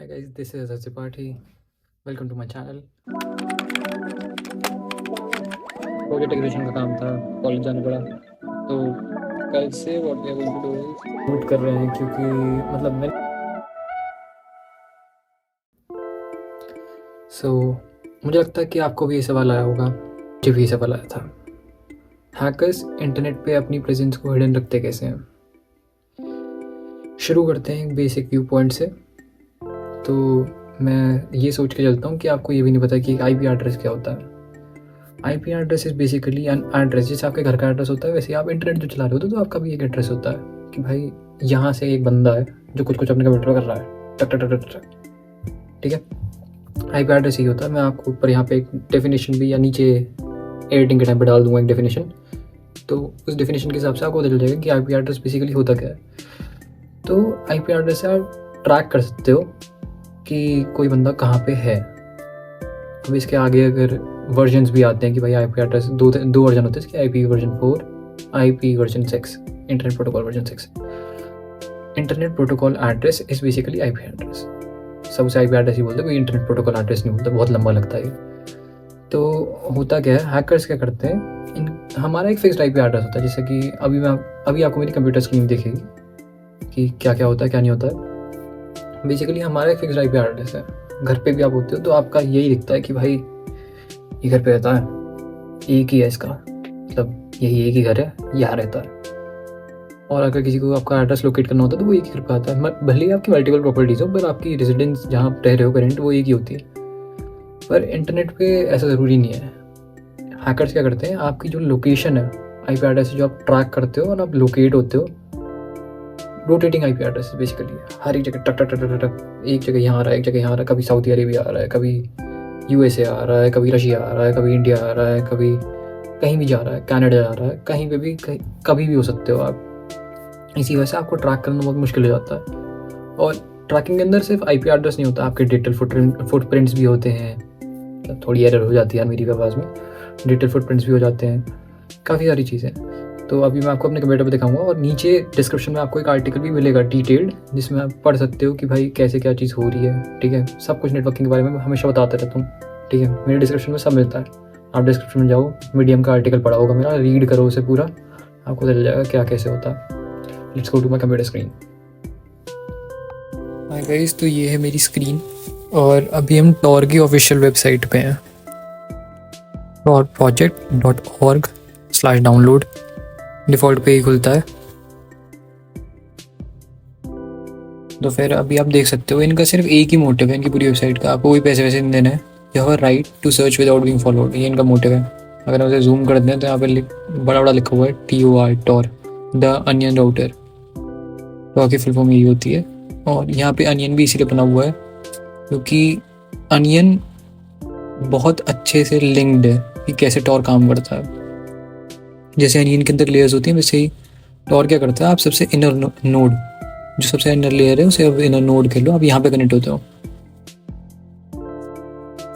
Hi guys, this is Azzi Pathi. Welcome to my channel. Project decoration का काम था, college जाना पड़ा, तो कल से what we are going to do is shoot कर रहे हैं क्योंकि मतलब मैं मुझे लगता है कि आपको भी ये सवाल आया होगा, मुझे भी ये सवाल आया था, हैकर्स इंटरनेट पे अपनी प्रेजेंस को हिडन रखते कैसे हैं। शुरू करते हैं एक बेसिक व्यू पॉइंट से। तो मैं ये सोच के चलता हूँ कि आपको ये भी नहीं पता कि आईपी एड्रेस क्या होता है। IP address is basically an address, जैसे आपके घर का एड्रेस होता है वैसे आप इंटरनेट जो चला रहे हो तो आपका भी एक एड्रेस होता है कि भाई यहाँ से एक बंदा है जो कुछ कुछ अपने कंप्यूटर पर कर रहा है, टक टक टक टक टक, ठीक है। आईपी एड्रेस ही होता है। मैं आपको ऊपर यहाँ पे एक डेफिनेशन भी या नीचे एडिटिंग के टाइम पे डाल दूंगा एक डेफिनेशन, तो उस डेफिनेशन के हिसाब से आपको पता चल जाएगा कि आईपी एड्रेस बेसिकली होता क्या है। तो आईपी एड्रेस से आप ट्रैक कर सकते हो कि कोई बंदा कहाँ पे है। अब इसके आगे अगर वर्जन्स भी आते हैं कि भाई आईपी एड्रेस दो वर्जन होते हैं इसके, IP version 4, IP version 6, internet protocol version 6। Internet protocol address is basically IP address. सबसे आईपी एड्रेस ही बोलते हैं, कोई इंटरनेट प्रोटोकॉल एड्रेस नहीं बोलता, बहुत लंबा लगता है। तो होता क्या है, हैकर्स क्या करते हैं, हमारा एक फिक्स्ड आईपी एड्रेस होता है। जैसे कि अभी आपको मेरी कंप्यूटर स्क्रीन दिखेगी कि क्या क्या होता है क्या नहीं होता है। बेसिकली हमारा एक फिक्स्ड आईपी एड्रेस है। घर पे भी आप होते हो तो आपका यही दिखता है कि भाई ये घर पे रहता है, एक ही है इसका, मतलब यही एक ही घर है, यहाँ रहता है। और अगर किसी को आपका एड्रेस लोकेट करना होता है तो वो एक ही घर पे आता है। भले ही आपकी मल्टीपल प्रॉपर्टीज हो, पर आपकी रेजिडेंस जहाँ आप रह रहे हो करेंट वो एक ही होती है। पर इंटरनेट पे ऐसा ज़रूरी नहीं है। हैकर्स क्या करते हैं, आपकी जो लोकेशन है आईपी एड्रेस जो आप ट्रैक करते हो और आप लोकेट होते हो, रोटेटिंग आईपी एड्रेस बेसिकली हर एक जगह टक टक टक टक टक, एक जगह यहाँ आ रहा है, एक जगह यहाँ आ रहा है, कभी सऊदी अरेबिया आ रहा है, कभी यूएसए आ रहा है, कभी रशिया आ रहा है, कभी इंडिया आ रहा है, कभी कहीं भी जा रहा है, कनाडा आ रहा है, कहीं पे भी कभी भी हो सकते हो आप। इसी वजह से आपको ट्रैक करना बहुत मुश्किल हो जाता है। और ट्रैकिंग के अंदर सिर्फ आईपी एड्रेस नहीं होता, आपके डिजिटल फुटप्रिंट्स भी होते हैं। मतलब थोड़ी एरर हो जाती है मेरी आवाज़ में, डिजिटल फुटप्रिंट्स भी हो जाते हैं, काफ़ी सारी चीज़ें। तो अभी मैं आपको अपने कंप्यूटर पे दिखाऊंगा और नीचे डिस्क्रिप्शन में आपको एक आर्टिकल भी मिलेगा डिटेल्ड, जिसमें आप पढ़ सकते हो कि भाई कैसे क्या चीज़ हो रही है, ठीक है। सब कुछ नेटवर्किंग के बारे में मैं हमेशा बताता रहता हूँ, ठीक है। मेरे डिस्क्रिप्शन में सब मिलता है। आप डिस्क्रिप्शन में जाओ, मीडियम का आर्टिकल पढ़ा होगा मेरा, रीड करो उसे पूरा, आपको चल जाएगा क्या कैसे होता है। Let's go to my computer screen. Hi guys, तो ये है मेरी स्क्रीन और अभी हम टॉर की ऑफिशियल वेबसाइट पे हैं, torproject.org/download। डिफ़ॉल्ट पे ही खुलता है। तो फिर अभी आप देख सकते हो इनका सिर्फ एक ही मोटिव है, इनकी पूरी वेबसाइट का, आपको कोई पैसे वैसे नहीं देना है। You have a right to search without being followed, ये इनका मोटिव है। अगर हम उसे जूम कर दें तो यहाँ पे बड़ा बड़ा लिखा हुआ है TOR, Tor the onion router. Tor की फुल फॉर्म यही होती है। और यहाँ पे अनियन भी इसीलिए बना हुआ है क्योंकि अनियन बहुत अच्छे से लिंक्ड है कि कैसे टॉर काम करता है। जैसे अनियन के अंदर लेयर्स होती हैं, वैसे ही टॉर क्या करता है, आप सबसे इनर नोड, जो सबसे इनर लेयर है उसे अब इनर नोड कर लो, आप यहाँ पे कनेक्ट होते हो।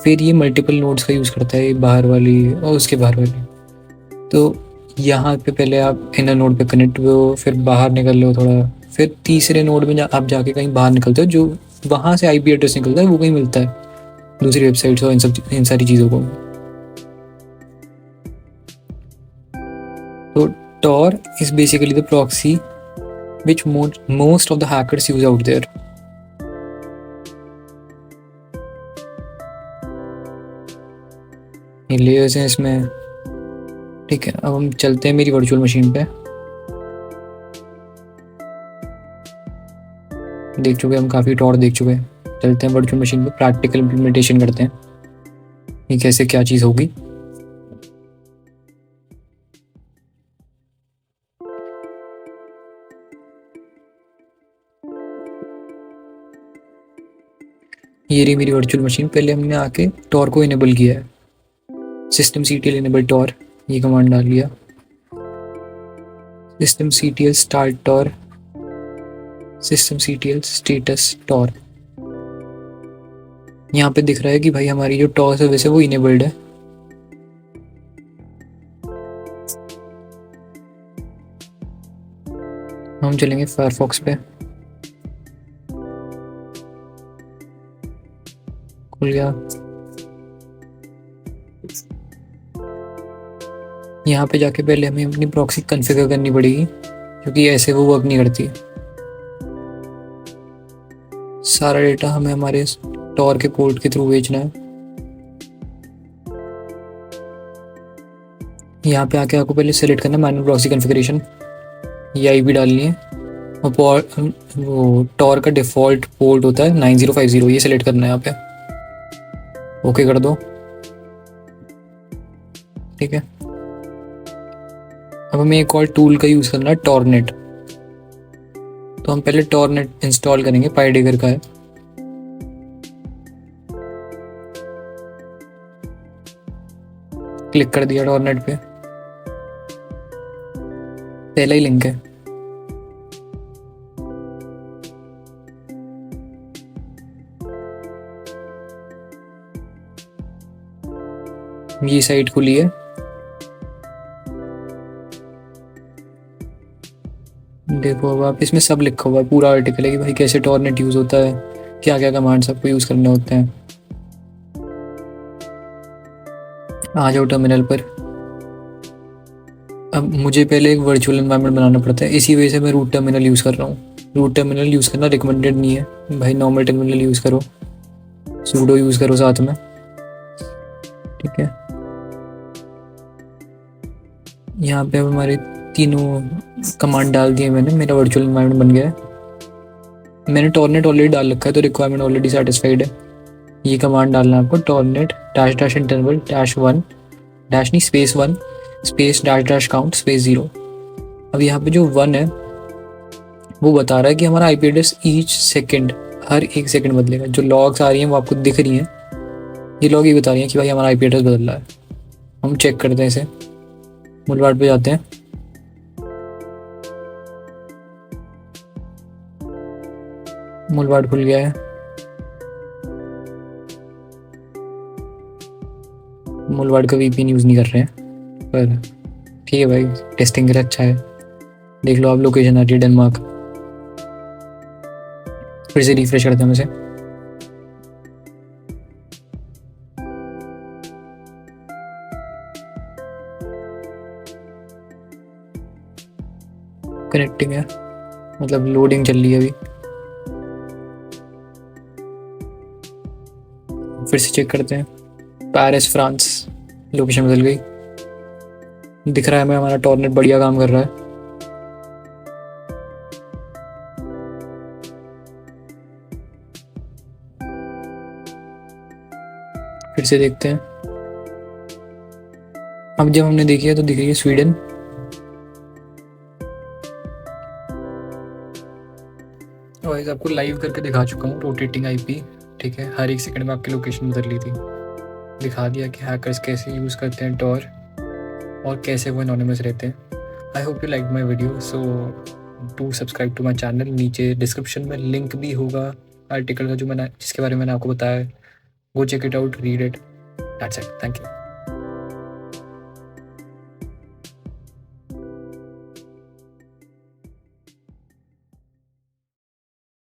फिर ये मल्टीपल नोड्स का यूज़ करता है, बाहर वाली और उसके बाहर वाली। तो यहाँ पे पहले आप इनर नोड पे कनेक्ट हुए हो, फिर बाहर निकल लो थोड़ा, फिर तीसरे नोड में आप जाके कहीं बाहर निकलते हो, जो वहाँ से आईपी एड्रेस निकलता है वो कहीं मिलता है दूसरी वेबसाइट्स और इन सारी चीज़ों को। तो Tor is basically the proxy which most of the hackers use out there. ये लेयर्स हैं इसमें, ठीक है। अब हम चलते हैं मेरी वर्चुअल मशीन पे। देख चुके हम काफ़ी Tor देख चुके हैं, चलते हैं वर्चुअल मशीन पे, प्रैक्टिकल इम्प्लीमेंटेशन करते हैं ये कैसे क्या चीज़ होगी। ये रही मेरी वर्चुअल मशीन। पहले हमने आके Tor को इनेबल किया है, systemctl enable Tor, ये कमांड डाल लिया, systemctl start Tor, systemctl status Tor। यहाँ पे दिख रहा है कि भाई हमारी जो Tor सर्विस है वो इनेबल्ड है। हम चलेंगे फायरफॉक्स पे। खुल गया। यहाँ पे जाके पहले हमें अपनी प्रॉक्सी कॉन्फ़िगर करनी पड़ेगी, क्योंकि ऐसे वो वर्क नहीं करती। सारा डेटा हमें हमारे टॉर के पोर्ट के थ्रू भेजना है। यहाँ पे आके आपको पहले सेलेक्ट करना है मैनुअल प्रॉक्सी कॉन्फ़िगरेशन, ये आईपी डालनी है, और वो टॉर का डिफ़ॉल्ट पोर्ट होता है 9050, ये सेलेक्ट करना है यहाँ पे। ओके कर दो। ठीक है, अब हमें एक और टूल का यूज़ करना है, टॉरनेट। तो हम पहले टॉरनेट इंस्टॉल करेंगे, पाइडेगर का है। क्लिक कर दिया टॉरनेट पे, पहला ही लिंक है। ये साइट खुली है। देखो अब आप इसमें सब लिखा हुआ है, पूरा आर्टिकल है कि भाई कैसे टॉरनेट यूज़ होता है, क्या क्या कमांड्स आपको यूज़ करने होते हैं। आ जाओ टर्मिनल पर। अब मुझे पहले एक वर्चुअल एनवायरनमेंट बनाना पड़ता है, इसी वजह से मैं रूट टर्मिनल यूज़ कर रहा हूँ। रूट टर्मिनल यूज़ करना रिकमेंडेड नहीं है भाई, नॉर्मल टर्मिनल यूज़ करो, सूडो यूज़ करो साथ में। ठीक है, यहाँ पे अब हमारे तीनों कमांड डाल दिए मैंने, मेरा वर्चुअल एनवायरनमेंट बन गया है। मैंने टॉरनेट ऑलरेडी डाल रखा है, तो रिक्वायरमेंट ऑलरेडी सेटिस्फाइड है। ये कमांड डालना है आपको, टॉरनेट डैश इंटरवल -1 डैश नहीं space 1 space dash count space 0। अब यहाँ पे जो 1 है वो बता रहा है कि हमारा आईपी एड्रेस ईच सेकंड, हर एक सेकंड बदलेगा। जो लॉग्स आ रही हैं वो आपको दिख रही हैं, ये लॉग ये बता रही हैं कि भाई हमारा आईपी एड्रेस बदल रहा है। हम चेक करते हैं इसे, मूलबार्ड पे जाते हैं। मूलबार्ड खुल गया है। मूलबार्ड का वीपीएन यूज़ नहीं कर रहे हैं, पर ठीक है भाई, टेस्टिंग के लिए अच्छा है। देख लो आप, लोकेशन आ रही है डेनमार्क। फिर से रिफ्रेश करते हैं इसे। कनेक्टिंग है, मतलब लोडिंग चल रही है अभी। फिर से चेक करते हैं, पेरिस फ्रांस, लोकेशन बदल गई। दिख रहा है हमें हमारा टॉरनेट बढ़िया काम कर रहा है। फिर से देखते हैं, अब जब हमने देखी है तो दिख रही है स्वीडन। और आपको लाइव करके दिखा चुका हूँ रोटेटिंग आईपी। ठीक है, हर एक सेकंड में आपकी लोकेशन बदल ली थी। दिखा दिया कि हैकर्स कैसे यूज़ करते हैं टॉर और कैसे वो एनोनिमस रहते हैं। I hope you like my video, so do subscribe to my channel. नीचे डिस्क्रिप्शन में लिंक भी होगा आर्टिकल का, जो मैंने जिसके बारे में मैंने आपको बताया है। Go check it out, read it, that's it, thank you.